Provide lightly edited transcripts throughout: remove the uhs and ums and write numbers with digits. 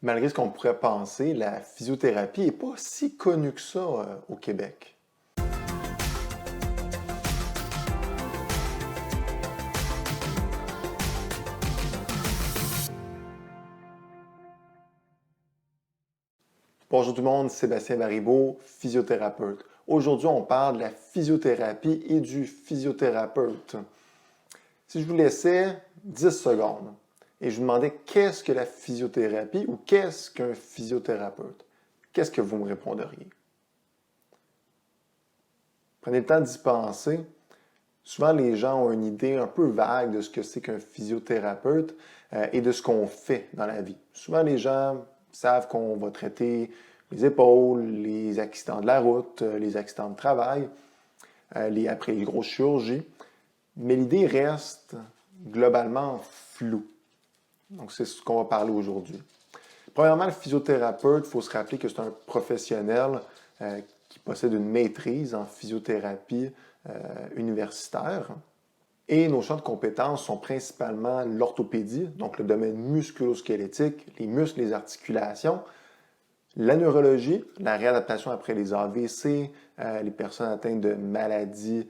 Malgré ce qu'on pourrait penser, la physiothérapie n'est pas si connue que ça au Québec. Bonjour tout le monde, Sébastien Baribeau, physiothérapeute. Aujourd'hui, on parle de la physiothérapie et du physiothérapeute. Si je vous laissais 10 secondes et je vous demandais qu'est-ce que la physiothérapie ou qu'est-ce qu'un physiothérapeute, qu'est-ce que vous me répondriez? Prenez le temps d'y penser. Souvent, les gens ont une idée un peu vague de ce que c'est qu'un physiothérapeute et de ce qu'on fait dans la vie. Souvent, les gens savent qu'on va traiter les épaules, les accidents de la route, les accidents de travail, après les grosses chirurgies, mais l'idée reste globalement floue. Donc, c'est ce qu'on va parler aujourd'hui. Premièrement, le physiothérapeute, il faut se rappeler que c'est un professionnel qui possède une maîtrise en physiothérapie universitaire. Et nos champs de compétences sont principalement l'orthopédie, donc le domaine musculo-squelettique, les muscles, les articulations, la neurologie, la réadaptation après les AVC, les personnes atteintes de maladies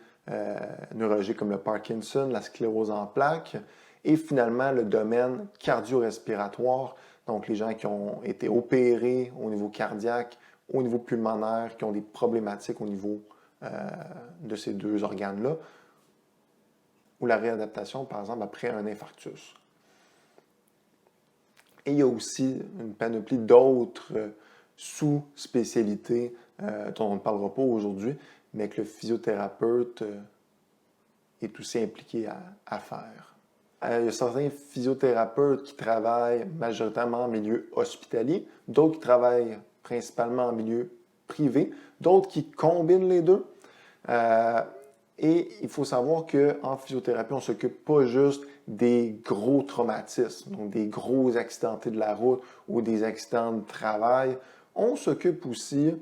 neurologiques comme le Parkinson, la sclérose en plaques, et finalement le domaine cardio-respiratoire, donc les gens qui ont été opérés au niveau cardiaque, au niveau pulmonaire, qui ont des problématiques au niveau de ces deux organes-là, ou la réadaptation, par exemple, après un infarctus. Et il y a aussi une panoplie d'autres sous-spécialités dont on ne parlera pas aujourd'hui, mais que le physiothérapeute est aussi impliqué à faire. Il y a certains physiothérapeutes qui travaillent majoritairement en milieu hospitalier, d'autres qui travaillent principalement en milieu privé, d'autres qui combinent les deux. Et il faut savoir qu'en physiothérapie, on ne s'occupe pas juste des gros traumatismes, donc des gros accidentés de la route ou des accidents de travail. On s'occupe aussi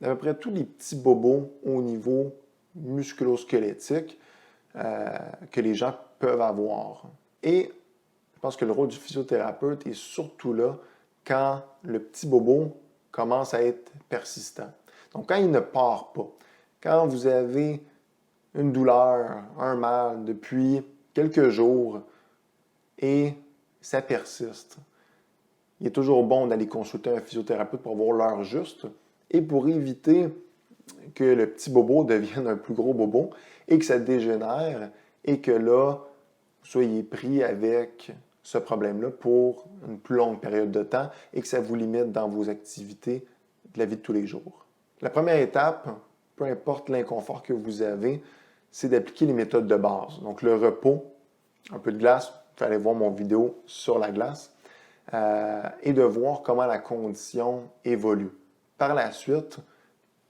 d'à peu près tous les petits bobos au niveau musculo-squelettique que les gens peuvent avoir. Et je pense que le rôle du physiothérapeute est surtout là quand le petit bobo commence à être persistant. Donc, quand il ne part pas, quand vous avez une douleur, un mal depuis quelques jours et ça persiste, il est toujours bon d'aller consulter un physiothérapeute pour avoir l'heure juste et pour éviter que le petit bobo devienne un plus gros bobo et que ça dégénère et que là, vous soyez pris avec ce problème-là pour une plus longue période de temps et que ça vous limite dans vos activités de la vie de tous les jours. La première étape, peu importe l'inconfort que vous avez, c'est d'appliquer les méthodes de base. Donc le repos, un peu de glace, vous allez voir mon vidéo sur la glace, et de voir comment la condition évolue. Par la suite,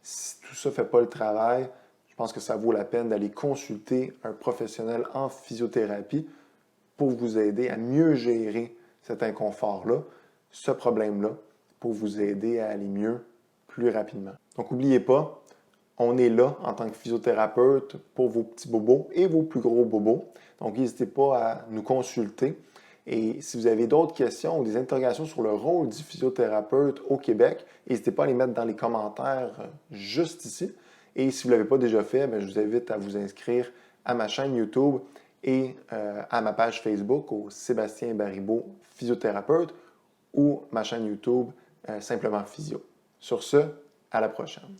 si tout ça ne fait pas le travail, je pense que ça vaut la peine d'aller consulter un professionnel en physiothérapie pour vous aider à mieux gérer cet inconfort-là, ce problème-là, pour vous aider à aller mieux plus rapidement. Donc, n'oubliez pas, on est là en tant que physiothérapeute pour vos petits bobos et vos plus gros bobos. Donc, n'hésitez pas à nous consulter. Et si vous avez d'autres questions ou des interrogations sur le rôle du physiothérapeute au Québec, n'hésitez pas à les mettre dans les commentaires juste ici. Et si vous ne l'avez pas déjà fait, je vous invite à vous inscrire à ma chaîne YouTube et à ma page Facebook au Sébastien Baribeau, physiothérapeute, ou ma chaîne YouTube Simplement Physio. Sur ce, à la prochaine.